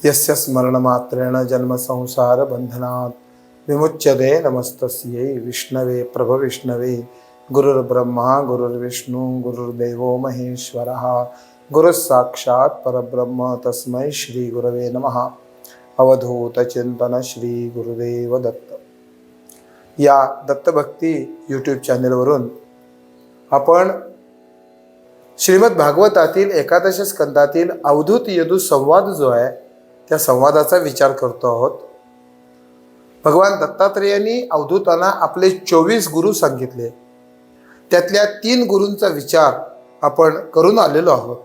यस्य स्मरणमात्रेण जन्मसंसार बंधनात् विमुच्यते। नमस्तस्यै विष्णवे प्रभविष्णवे। गुरुर्ब्रह्मा गुरुर्विष्णु गुरुर्देवो महेश्वरः। गुरुस्साक्षात् परब्रह्म तस्मै श्री गुरवे नमः। अवधूत चिंतन श्री गुरुदेव दत्त। या दत्तभक्ती यूट्यूब चॅनेलवरून आपण श्रीमद भागवतातील एकादश स्कंदातील अवधूत यदू संवाद जो आहे त्या संवादाचा विचार करतो आहोत। भगवान दत्तात्रेयांनी अवधूतांना आपले 24 गुरु सांगितले, त्यातल्या 3 गुरूंचा विचार आपण करून आलेलो आहोत।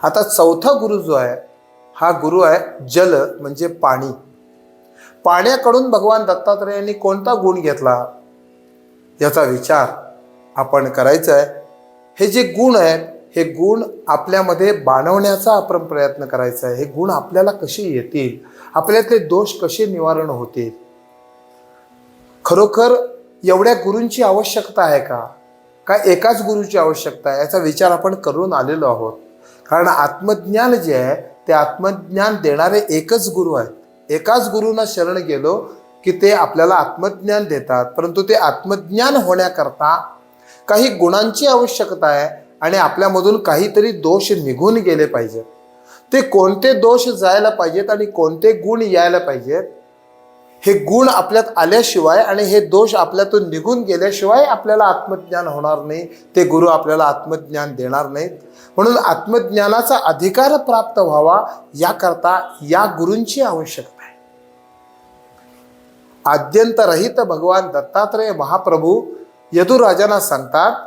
आता चौथा गुरु जो आहे हा गुरु आहे जल, म्हणजे पाणी। पाण्याकडून भगवान दत्तात्रेयांनी कोणता गुण घेतला याचा विचार आपण करायचा आहे। हे जे गुण आहेत हे गुण आपल्यामध्ये बाणवण्याचा आपण प्रयत्न करायचा आहे। हे गुण आपल्याला कसे येतील, आपल्यातले दोष कसे निवारण होतील। खरोखर एवढ्या गुरूंची आवश्यकता आहे का एकाच गुरुची आवश्यकता आहे, याचा विचार आपण करून आलेलो आहोत। कारण आत्मज्ञान जे आहे ते आत्मज्ञान देणारे एकच गुरु आहेत। एकाच गुरुंना शरण गेलो की ते आपल्याला आत्मज्ञान देतात, परंतु ते आत्मज्ञान होण्याकरता काही गुणांची आवश्यकता आहे आणि आपल्यामधून काहीतरी दोष निघून गेले पाहिजेत। ते कोणते दोष जायला पाहिजेत आणि कोणते गुण यायला पाहिजेत, हे गुण आपल्यात आल्याशिवाय आणि हे दोष आपल्यातून निघून गेल्याशिवाय आपल्याला आत्मज्ञान होणार नाही। ते गुरु आपल्याला आत्मज्ञान देणार नाहीत। म्हणून आत्मज्ञानाचा अधिकार प्राप्त व्हावा याकरता या गुरूंची आवश्यकता आहे। आद्यंतरहित भगवान दत्तात्रेय महाप्रभू यदुराजांना सांगतात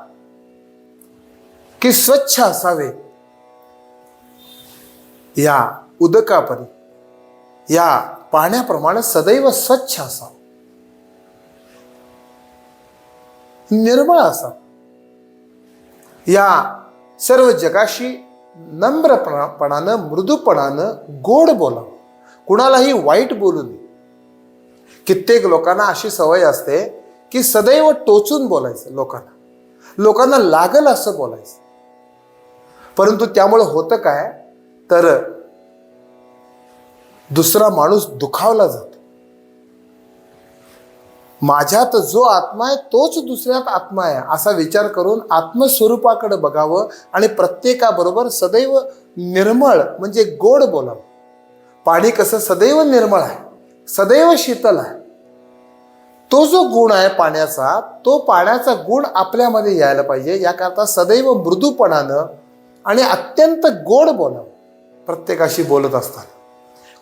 की स्वच्छ असावे, या उदकापरी, या पाण्याप्रमाणे सदैव स्वच्छ असावे, निर्मळ असावे, या सर्व जगाशी नम्रपणानं मृदूपणानं गोड बोलावं, कुणालाही वाईट बोलू नये। कित्येक लोकांना अशी सवय असते की सदैव टोचून बोलायचं, लोकांना लागल असं बोलायचं। परंतु त्यामुळे होतं काय, तर दुसरा माणूस दुखावला जातो। माझ्यात जो आत्मा आहे तोच दुसऱ्यात आत्मा आहे असा विचार करून आत्मस्वरूपाकडे बघावं आणि प्रत्येकाबरोबर सदैव निर्मळ म्हणजे गोड बोलावं। पाणी कसं सदैव निर्मळ आहे, सदैव शीतल आहे, तो जो गुण आहे पाण्याचा, तो पाण्याचा गुण आपल्यामध्ये यायला पाहिजे। याकरता सदैव मृदूपणानं आणि अत्यंत गोड बोलावं प्रत्येकाशी बोलत असताना।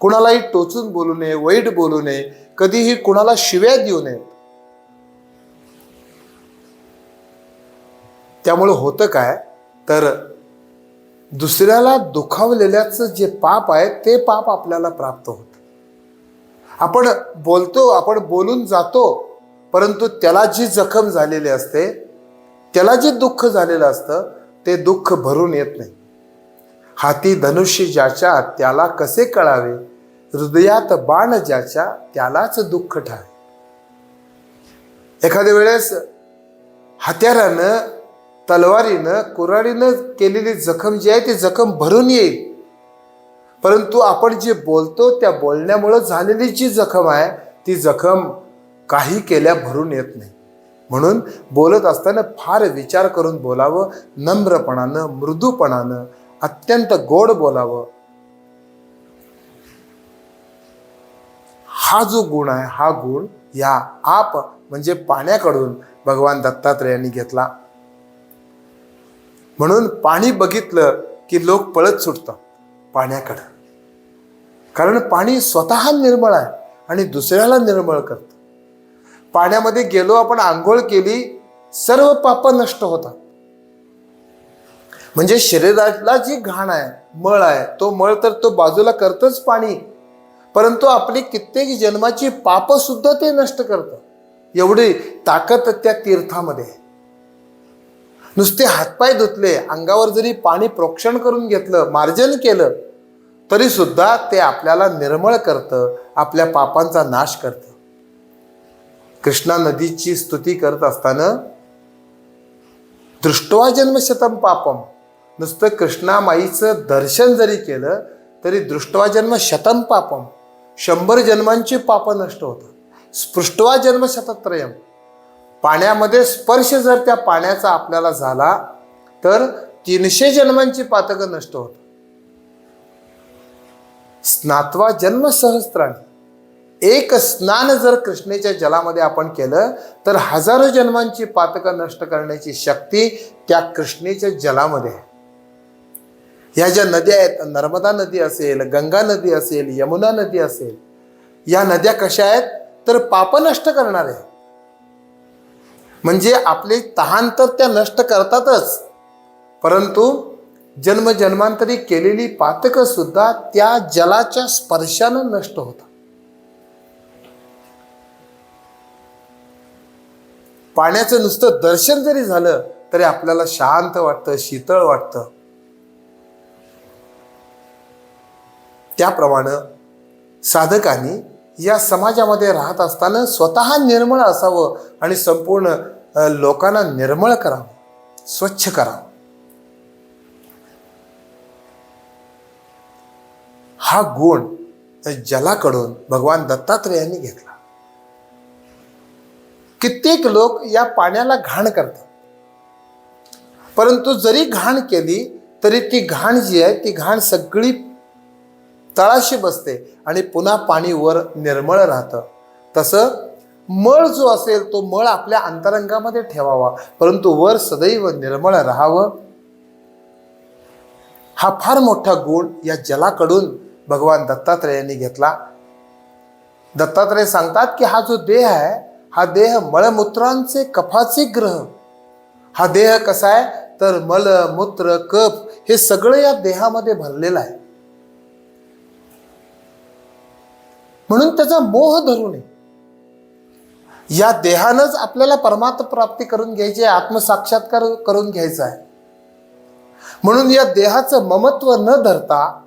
कुणालाही टोचून बोलू नये, वाईट बोलू नये, कधीही कुणाला शिव्या देऊ नयेत। त्यामुळे होतं काय, तर दुसऱ्याला दुखावलेल्याचं जे पाप आहे ते पाप आपल्याला प्राप्त होतं। आपण बोलतो, आपण बोलून जातो, परंतु त्याला जी जखम झालेली असते, त्याला जे दुःख झालेलं असतं ते दुःख भरून येत नाही। हाती धनुष्य ज्याच्या त्याला कसे कळावे, हृदयात बाण ज्याच्या त्यालाच दुःख ठावे। एखाद्या वेळेस हत्यारानं, तलवारीनं, कुऱ्हाडीनं केलेली जखम जी आहे ती जखम भरून येईल, परंतु आपण जे बोलतो त्या बोलण्यामुळे झालेली जी जखम आहे ती जखम काही केल्या भरून येत नाही। म्हणून बोलत असताना फार विचार करून बोलावं, नम्रपणानं मृदूपणानं अत्यंत गोड बोलावं। हा जो गुण आहे हा गुण या आप म्हणजे पाण्याकडून भगवान दत्तात्रेयांनी घेतला। म्हणून पाणी बघितलं की लोक पळत सुटतात पाण्याकडे, कारण पाणी स्वतः निर्मळ आहे आणि दुसऱ्याला निर्मळ करतं। पाण्यामध्ये गेलो, आपण आंघोळ केली, सर्व पाप नष्ट होतात। म्हणजे शरीराला जी घाण आहे, मळ आहे, तो मळ तर तो बाजूला करतच पाणी, परंतु आपली कित्येक जन्माची पाप सुद्धा ते नष्ट करतं। एवढी ताकद त्या तीर्थामध्ये। नुसते हातपाय धुतले, अंगावर जरी पाणी प्रोक्षण करून घेतलं, मार्जन केलं, तरी सुद्धा ते आपल्याला निर्मळ करतं, आपल्या पापांचा नाश करतं। कृष्णा नदीची स्तुती करत असताना दृष्ट्वा जन्मशतम पापम, नुसतं कृष्णामाईचं दर्शन जरी केलं तरी दृष्ट्वा जन्म शतम पापम, 100 जन्मांची पाप नष्ट होतात. स्पृष्ट्वा जन्म शतत्रयम, पाण्यामध्ये स्पर्श जर त्या पाण्याचा आपल्याला झाला तर 300 जन्मांची पातकं नष्ट होतात. स्नात्वा जन्म सहस्त्राणी, एक स्नान जर कृष्णेच्या जलामध्ये आपण केलं तर हजारो जन्मांची पातकं नष्ट करण्याची शक्ती त्या कृष्णेच्या जलामध्ये आहे. ह्या ज्या नद्या आहेत, नर्मदा नदी असेल, गंगा नदी असेल, यमुना नदी असेल, या नद्या कशा आहेत तर पाप नष्ट करणारे. म्हणजे आपले तहान तर त्या नष्ट करतातच, परंतु जन्मजन्मांतरी केलेली पातकं सुद्धा त्या जलाच्या स्पर्शानं नष्ट होतात. पाण्याचं नुसतं दर्शन जरी झालं तरी आपल्याला शांत वाटतं, शीतळ वाटतं. त्याप्रमाणे साधकांनी या समाजामध्ये राहत असताना स्वतः निर्मळ असावं आणि संपूर्ण लोकांना निर्मळ करावं, स्वच्छ करावं. हा गुण जलाकडून भगवान दत्तात्रेयांनी घेतला. कित्येक लोक या पाण्याला घाण करतात, परंतु जरी घाण केली तरी ती घाण जी आहे ती घाण सगळी तळाशी बसते आणि पुन्हा पाणी वर निर्मळ राहतं. तसं मळ जो असेल तो मळ आपल्या अंतरंगामध्ये ठेवावा, परंतु वर सदैव निर्मळ राहावं. हा फार मोठा गुण या जलाकडून भगवान दत्तात्रेयांनी घेतला. दत्तात्रेय सांगतात की हा जो देह आहे हा देह मळमूत्रांचे कफाचे ग्रह. हा देह कसा आहे तर मल मूत्र कफ हे सगळं या देहामध्ये भरलेलं आहे. म्हणून त्याचा मोह धरू नये. या देहानंच आपल्याला परमात्म प्राप्ती करून घ्यायची आहे, आत्मसाक्षात्कार करून घ्यायचा आहे. म्हणून या देहाचं ममत्व न धरता,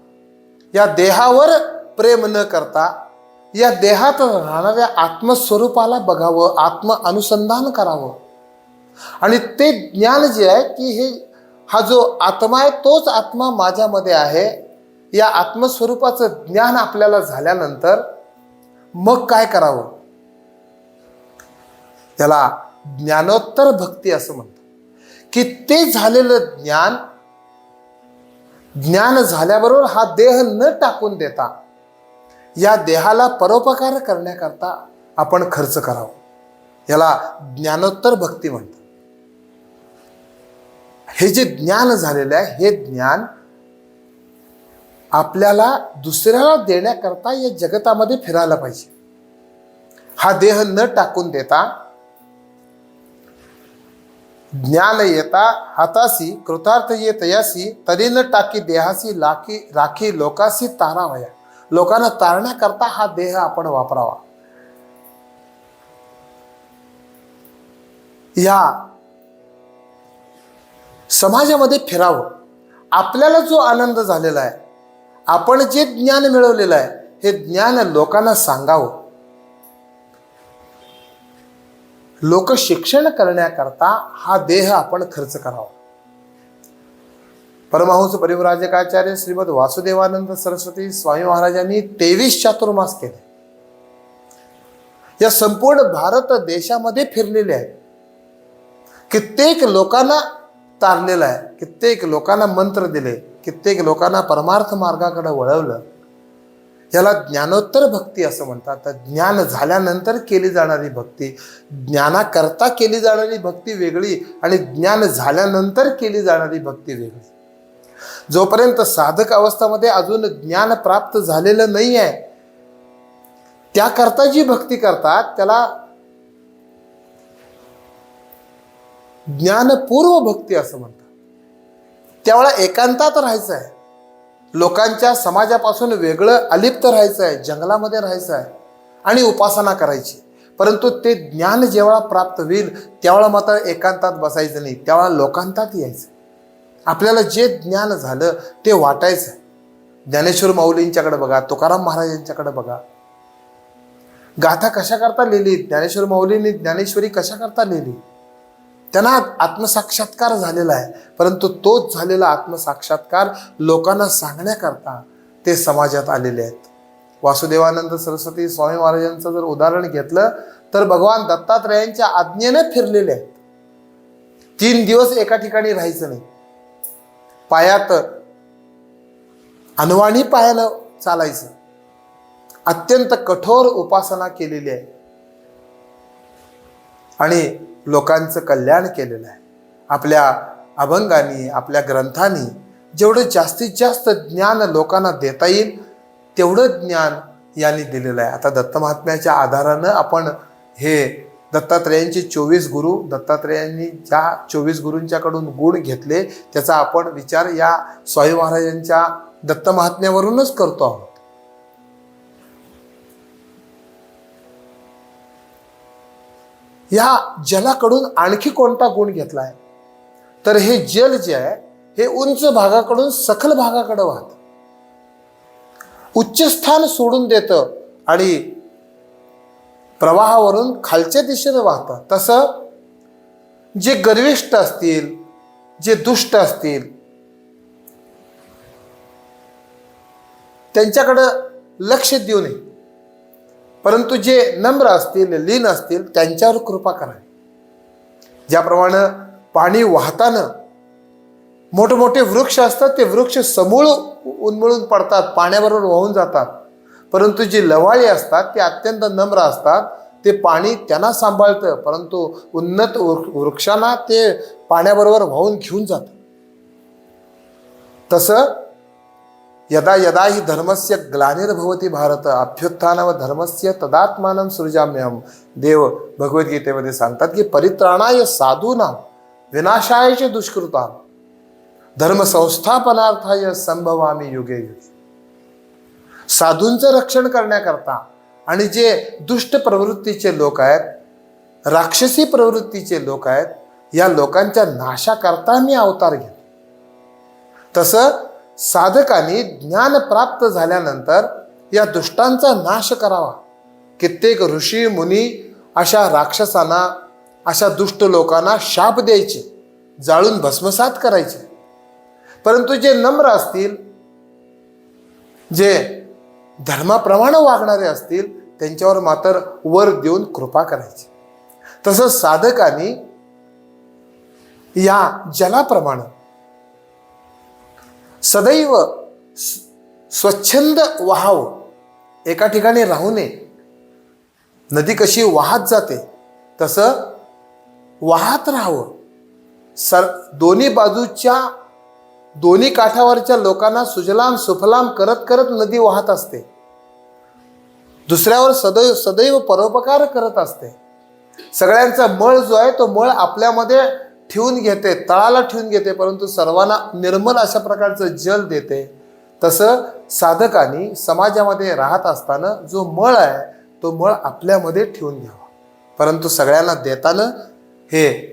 या देहावर प्रेम न करता, या देहात राहणाऱ्या आत्मस्वरूपाला बघावं, आत्म अनुसंधान करावं. आणि ते ज्ञान जे आहे की हा जो आत्मा आहे तोच आत्मा माझ्यामध्ये आहे, या आत्मस्वरूपाचं ज्ञान आपल्याला झाल्यानंतर मग काय करावं, त्याला ज्ञानोत्तर भक्ती असं म्हणतात. की ते झालेलं ज्ञान झाल्याबरोबर हा देह न टाकून देता या देहाला परोपकार करण्याकरता आपण खर्च करावा. याला ज्ञानोत्तर भक्ती म्हणतात. हे जे ज्ञान झालेलं आहे हे ज्ञान आपल्याला दुसऱ्याला देण्याकरता या जगतामध्ये फिरायला पाहिजे. हा देह न टाकून देता, ज्ञान येता हातासी कृतार्थ ये तयासी तरी न टाकी देहासी राखी लोकासी तारावया. लोकांना तारण्याकरता हा देह आपण वापरावा. या समाजामध्ये फिरावं. आपल्याला जो आनंद झालेला आहे, आपण जे ज्ञान मिळवलेलं आहे हे ज्ञान लोकांना सांगावं. लोक शिक्षण करण्याकरता हा देह आपण खर्च करावा. परमहंस परिव्राजकाचार्य श्रीमद वासुदेवानंद सरस्वती स्वामी महाराजांनी 23 चातुर्मास केले. या संपूर्ण भारत देशामध्ये फिरलेले आहेत. कित्येक लोकांना तारलेलं आहे, कित्येक लोकांना मंत्र दिले, कित्येक लोकांना परमार्थ मार्गाकडे वळवलं. याला ज्ञानोत्तर भक्ती असं म्हणतात. तर ज्ञान झाल्यानंतर केली जाणारी भक्ती, ज्ञानाकरता केली जाणारी भक्ती वेगळी आणि ज्ञान झाल्यानंतर केली जाणारी भक्ती वेगळी. जोपर्यंत साधक अवस्थेमध्ये अजून ज्ञान प्राप्त झालेलं नाही आहे त्याकरता जी भक्ती करतात त्याला ज्ञानपूर्व भक्ती असं म्हणतात. त्यावेळेला एकांतात राहायचं आहे, लोकांच्या समाजापासून वेगळं अलिप्त राहायचं आहे, जंगलामध्ये राहायचं आहे आणि उपासना करायची. परंतु ते ज्ञान जेव्हा प्राप्त होईल त्यावेळा मात्र एकांतात बसायचं नाही, त्यावेळा लोकांतात यायचं. आपल्याला जे ज्ञान झालं ते वाटायचं. ज्ञानेश्वर माऊलींच्याकडे बघा, तुकाराम महाराजांच्याकडे बघा. गाथा कशा करता लिहिली, ज्ञानेश्वर माऊलींनी ज्ञानेश्वरी कशा करता लिहिली. त्यांना आत्मसाक्षात्कार झालेला आहे, परंतु तोच झालेला आत्मसाक्षात्कार लोकांना सांगण्याकरता ते समाजात आलेले आहेत. वासुदेवानंद सरस्वती स्वामी महाराजांचं जर उदाहरण घेतलं तर भगवान दत्तात्रयांच्या आज्ञेने फिरलेले आहेत. 3 दिवस एका ठिकाणी राहायचं नाही. पायात अनवाणी पायानं चालायचं. अत्यंत कठोर उपासना केलेली आहे आणि लोकांचं कल्याण केलेलं आहे. आपल्या अभंगांनी, आपल्या ग्रंथांनी जेवढं जास्तीत जास्त ज्ञान लोकांना देता येईल तेवढं ज्ञान यांनी दिलेलं आहे. आता दत्तमहात्म्याच्या आधारानं आपण हे दत्तात्रयांचे 24 गुरु, दत्तात्रयांनी ज्या 24 गुरूंच्याकडून गुण घेतले त्याचा आपण विचार या स्वामी महाराजांच्या दत्तमहात्म्यावरूनच करतो आहोत. या जलाकडून आणखी कोणता गुण घेतलाय तर हे जल जे आहे हे उंच भागाकडून सखल भागाकडे वाहतं, उच्च स्थान सोडून देतं आणि प्रवाहावरून खालच्या दिशेने वाहतं. तसं जे गर्विष्ठ असतील, जे दुष्ट असतील त्यांच्याकडं लक्ष देऊ नये, परंतु जे नम्र असतील, लीन असतील त्यांच्यावर कृपा करावी. ज्याप्रमाणे पाणी वाहताना मोठमोठे वृक्ष असतात, ते वृक्ष समूळ उन्मळून पडतात, पाण्याबरोबर वाहून जातात, परंतु जे लवाळी असतात ते अत्यंत नम्र असतात, ते पाणी त्यांना सांभाळतं, परंतु उन्नत वृक्षांना ते पाण्याबरोबर वाहून घेऊन जातं. तसं यदा यदा हि धर्मस्य ग्लानिर्भवति भारत अभ्युत्थानव धर्मस्य तदात्मानं सृजाम्यहम. देव भगवद्गीतेमध्ये सांगतात की परित्राणाय साधूनां विनाशाय च दुष्कृतां धर्म संस्थापनार्थाय संभवामी युगे युगे. साधूंचं रक्षण करण्याकरता आणि जे दुष्ट प्रवृत्तीचे लोक आहेत, राक्षसी प्रवृत्तीचे लोक आहेत, या लोकांच्या नाशाकरता मी अवतार घेतो. तसं साधकांनी ज्ञान प्राप्त झाल्यानंतर या दुष्टांचा नाश करावा. कित्येक ऋषी मुनी अशा राक्षसांना, अशा दुष्ट लोकांना शाप द्यायचे, जाळून भस्मसात करायचे, परंतु जे नम्र असतील, जे धर्माप्रमाणे वागणारे असतील त्यांच्यावर मात्र वर देऊन कृपा करायची. तसंच साधकांनी या जलाप्रमाणे सदैव स्वच्छंद वाहावं, एका ठिकाणी राहू नये. नदी कशी वाहत जाते तसं वाहत राहावं. दोन्ही बाजूच्या, दोन्ही काठावरच्या लोकांना सुजलाम सुफलाम करत करत नदी वाहत असते, दुसऱ्यावर सदैव परोपकार करत असते. सगळ्यांचा मळ जो आहे तो मळ आपल्यामध्ये ठेवून घेते, तळाला ठेवून घेते, परंतु सर्वांना निर्मल अशा प्रकारचं जल देते. तसं साधकांनी समाजामध्ये राहत असताना जो मळ आहे तो मळ आपल्यामध्ये ठेवून घ्यावा, परंतु सगळ्यांना देताना हे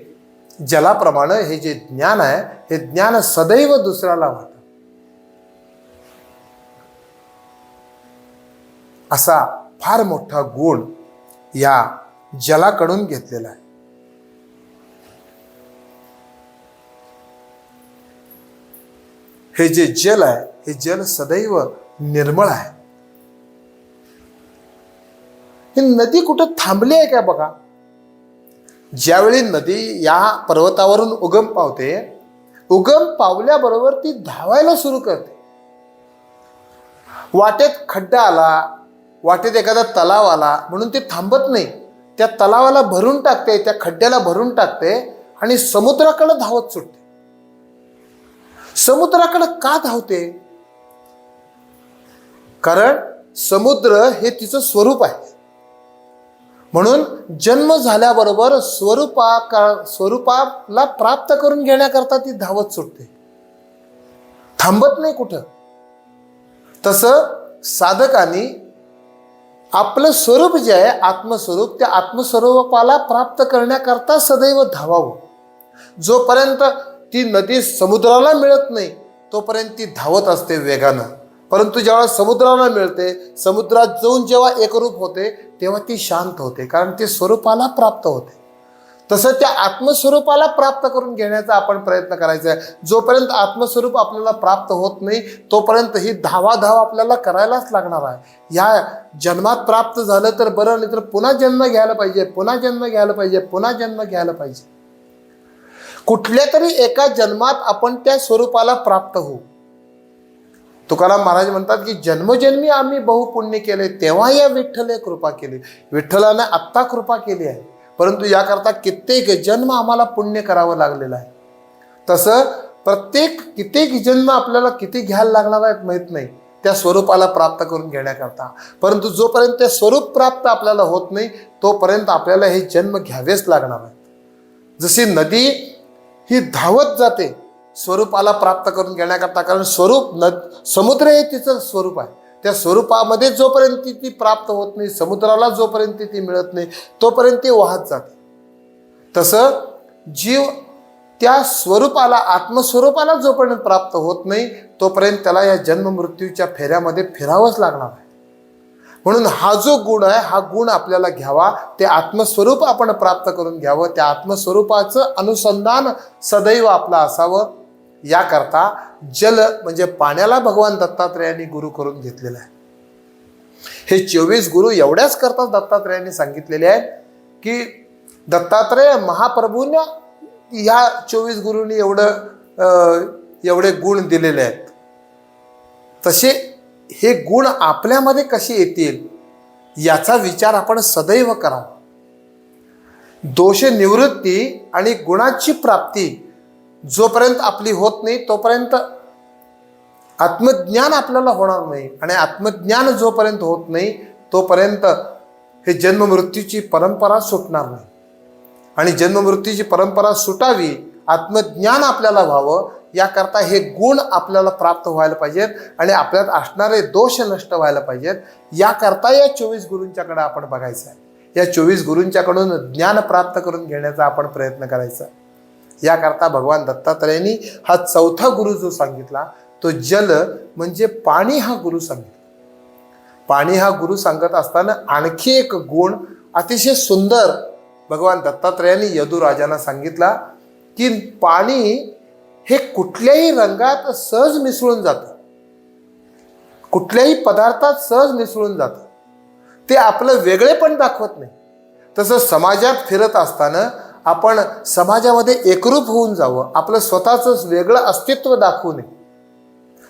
जलाप्रमाणे हे जे ज्ञान आहे हे ज्ञान सदैव दुसऱ्याला वाटतं. असा फार मोठा गुण या जलाकडून घेतलेला आहे. हे जे जल आहे हे जल सदैव निर्मळ आहे. ही नदी कुठं थांबली आहे का बघा. ज्यावेळी नदी या पर्वतावरून उगम पावते, उगम पावल्याबरोबर ती धावायला सुरू करते. वाटेत खड्डा आला, वाटेत एखादा तलाव आला म्हणून ती थांबत नाही, त्या तलावाला भरून टाकते, त्या खड्ड्याला भरून टाकते आणि समुद्राकडे धावत सुटते. समुद्राकडे का धावते? कारण समुद्र हे तिचं स्वरूप आहे. म्हणून जन्म झाल्याबरोबर स्वरूपाला प्राप्त करून घेण्याकरता ती धावत सुटते, थांबत नाही कुठं. तसं साधकांनी आपलं स्वरूप जे आहे आत्मस्वरूप, त्या आत्मस्वरूपाला प्राप्त करण्याकरता सदैव धावावं. जोपर्यंत ती नदी समुद्राला मिळत नाही तोपर्यंत ती धावत असते वेगानं, परंतु जेव्हा समुद्राला मिळते, समुद्रात जाऊन जेव्हा एकरूप होते तेव्हा ती शांत होते, कारण ती स्वरूपाला प्राप्त होते. तसं त्या आत्मस्वरूपाला प्राप्त करून घेण्याचा आपण प्रयत्न करायचा आहे. जोपर्यंत आत्मस्वरूप आपल्याला प्राप्त होत नाही तोपर्यंत ही धावाधाव आपल्याला करायलाच लागणार आहे. ह्या जन्मात प्राप्त झालं तर बरं, नाही तर पुन्हा जन्म घ्यायला पाहिजे, पुन्हा जन्म घ्यायला पाहिजे, पुन्हा जन्म घ्यायला पाहिजे. कुठल्या तरी एका जन्मात आपण त्या स्वरूपाला प्राप्त होऊ. तुकाराम महाराज म्हणतात की जन्मजन्मी आम्ही बहुपुण्य केले तेव्हा या विठ्ठले कृपा केली. विठ्ठलाने आत्ता कृपा केली आहे, परंतु याकरता कित्येक जन्म आम्हाला पुण्य करावं लागलेलं आहे. तसं कित्येक जन्म आपल्याला किती घ्यायला लागणार आहेत माहीत नाही त्या स्वरूपाला प्राप्त करून घेण्याकरता. परंतु जोपर्यंत ते स्वरूप प्राप्त आपल्याला होत नाही तोपर्यंत आपल्याला हे जन्म घ्यावेच लागणार आहेत. जशी नदी ही धावत जाते स्वरूपाला प्राप्त करून घेण्याकरता, कारण समुद्र हे तिचं स्वरूप आहे. त्या स्वरूपामध्ये जोपर्यंत ती प्राप्त होत नाही, समुद्राला जोपर्यंत ती मिळत नाही तोपर्यंत ती वाहत जाते. तसं जीव त्या स्वरूपाला, आत्मस्वरूपाला जोपर्यंत प्राप्त होत नाही तोपर्यंत त्याला या जन्म मृत्यूच्या फेऱ्यामध्ये फिरावंच लागणार आहे. म्हणून हा जो गुण आहे हा गुण आपल्याला घ्यावा, ते आत्मस्वरूप आपण प्राप्त करून घ्यावं, त्या आत्मस्वरूपाचं अनुसंधान सदैव आपलं असावं. याकरता जल म्हणजे पाण्याला भगवान दत्तात्रेयांनी गुरु करून घेतलेलं आहे. हे 24 गुरु एवढ्याच करता दत्तात्रेयांनी सांगितलेले आहेत की दत्तात्रेय महाप्रभूंना ह्या 24 गुरूंनी एवढे गुण दिलेले आहेत. तसे हे गुण आपल्यामध्ये कसे येतील याचा विचार आपण सदैव करावा. दोष निवृत्ती आणि गुणाची प्राप्ती जोपर्यंत आपली होत नाही तोपर्यंत आत्मज्ञान आपल्याला होणार नाही, आणि आत्मज्ञान जोपर्यंत होत नाही तोपर्यंत हे जन्ममृत्यूची परंपरा सुटणार नाही. आणि जन्ममृत्यूची परंपरा सुटावी, आत्मज्ञान आपल्याला व्हावं, याकरता हे गुण आपल्याला प्राप्त व्हायला पाहिजेत आणि आपल्यात असणारे दोष नष्ट व्हायला पाहिजेत. याकरता या 24 गुरूंच्याकडे आपण बघायचं आहे. या 24 गुरूंच्याकडून ज्ञान प्राप्त करून घेण्याचा आपण प्रयत्न करायचा. याकरता भगवान दत्तात्रेयांनी हा चौथा गुरु जो सांगितला तो जल म्हणजे पाणी हा गुरु सांगितला. पाणी हा गुरु सांगत असताना आणखी एक गुण अतिशय सुंदर भगवान दत्तात्रेयांनी यदुराजांना सांगितला की पाणी हे कुठल्याही रंगात सहज मिसळून जातं, कुठल्याही पदार्थात सहज मिसळून जातं. ते आपलं वेगळेपण दाखवत नाही. तसं समाजात फिरत असताना आपण समाजामध्ये एकरूप होऊन जावं, आपलं स्वतःचं वेगळं अस्तित्व दाखवू नये.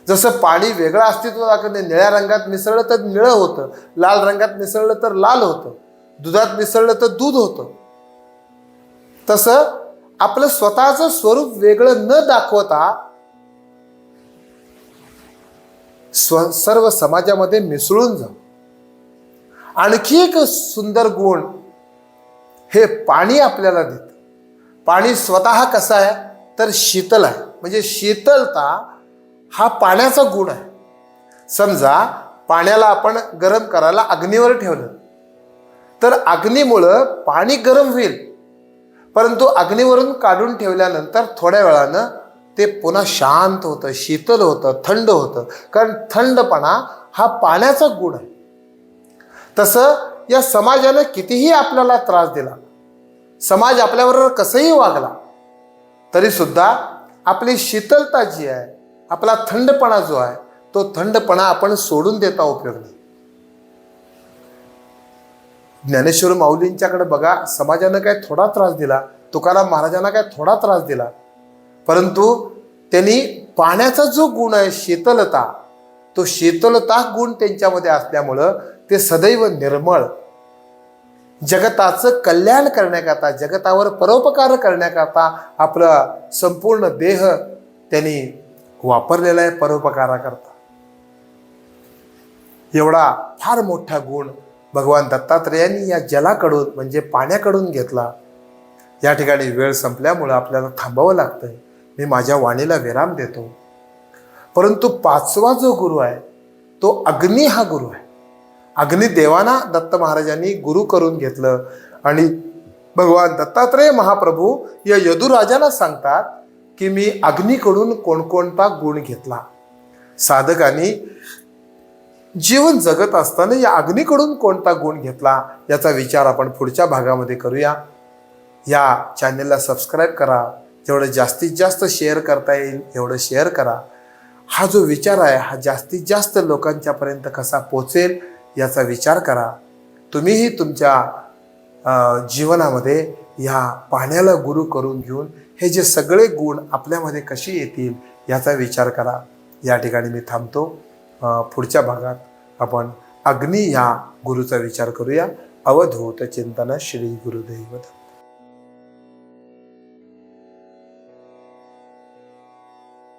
जसं पाणी वेगळं अस्तित्व दाखवत नाही, निळ्या रंगात मिसळलं तर निळं होतं, लाल रंगात मिसळलं तर लाल होतं, दुधात मिसळलं तर दूध होतं. तसं आपलं स्वतःचं स्वरूप वेगळं न दाखवता सर्व समाजामध्ये मिसळून जावं. आणखी एक सुंदर गुण हे पाणी आपल्याला देतं. पाणी स्वतः कसं आहे तर शीतल आहे, म्हणजे शीतलता हा पाण्याचा गुण आहे. समजा पाण्याला आपण गरम करायला अग्नीवर ठेवलं तर अग्नीमुळं पाणी गरम होईल, परंतु अग्नीवरून काढून ठेवल्यानंतर थोड्या वेळानं ते पुन्हा शांत होतं, शीतल होतं, थंड होतं, कारण थंडपणा हा पाण्याचा गुण आहे. तसं या समाजानं कितीही आपल्याला त्रास दिला, समाज आपल्याबरोबर कसंही वागला तरी सुद्धा आपली शीतलता जी आहे, आपला थंडपणा जो आहे तो थंडपणा आपण सोडून देता उपयोग नाही. ज्ञानेश्वर माऊलींच्याकडे बघा, समाजानं काय थोडा त्रास दिला, तुकाराम महाराजांना काय थोडा त्रास दिला, परंतु त्यांनी पाण्याचा जो गुण आहे शीतलता, तो शीतलता गुण त्यांच्यामध्ये असल्यामुळं ते सदैव निर्मळ, जगताचं कल्याण करण्याकरता, जगतावर परोपकार करण्याकरता आपला संपूर्ण देह त्यांनी वापरलेला आहे परोपकाराकरता. एवढा फार मोठा गुण भगवान दत्तात्रेयांनी या जलाकडून म्हणजे पाण्याकडून घेतला. या ठिकाणी वेळ संपल्यामुळं आपल्याला थांबावं लागतंय. मी माझ्या वाणीला विराम देतो. परंतु 5वा जो गुरु आहे तो अग्नी हा गुरु आहे. अग्निदेवांना दत्त महाराजांनी गुरु करून घेतलं आणि भगवान दत्तात्रेय महाप्रभू या यदुराजांना सांगतात की मी अग्नीकडून कोणकोणता गुण घेतला. साधकांनी जीवन जगत असताना या अग्नीकडून कोणता गुण घेतला याचा विचार आपण पुढच्या भागामध्ये करूया. या चॅनेलला सबस्क्राईब करा. जेवढं जास्तीत जास्त शेअर करता येईल एवढं शेअर करा. हा जो विचार आहे हा जास्तीत जास्त लोकांच्यापर्यंत कसा पोचेल याचा विचार करा. तुम्हीही तुमच्या जीवनामध्ये ह्या पाण्याला गुरु करून घेऊन हे जे सगळे गुण आपल्यामध्ये कसे येतील याचा विचार करा. या ठिकाणी मी थांबतो. पुढच्या भागात आपण अग्नी या गुरुचा विचार करूया. अवधूत चिंतन श्री गुरुदेव दत्त.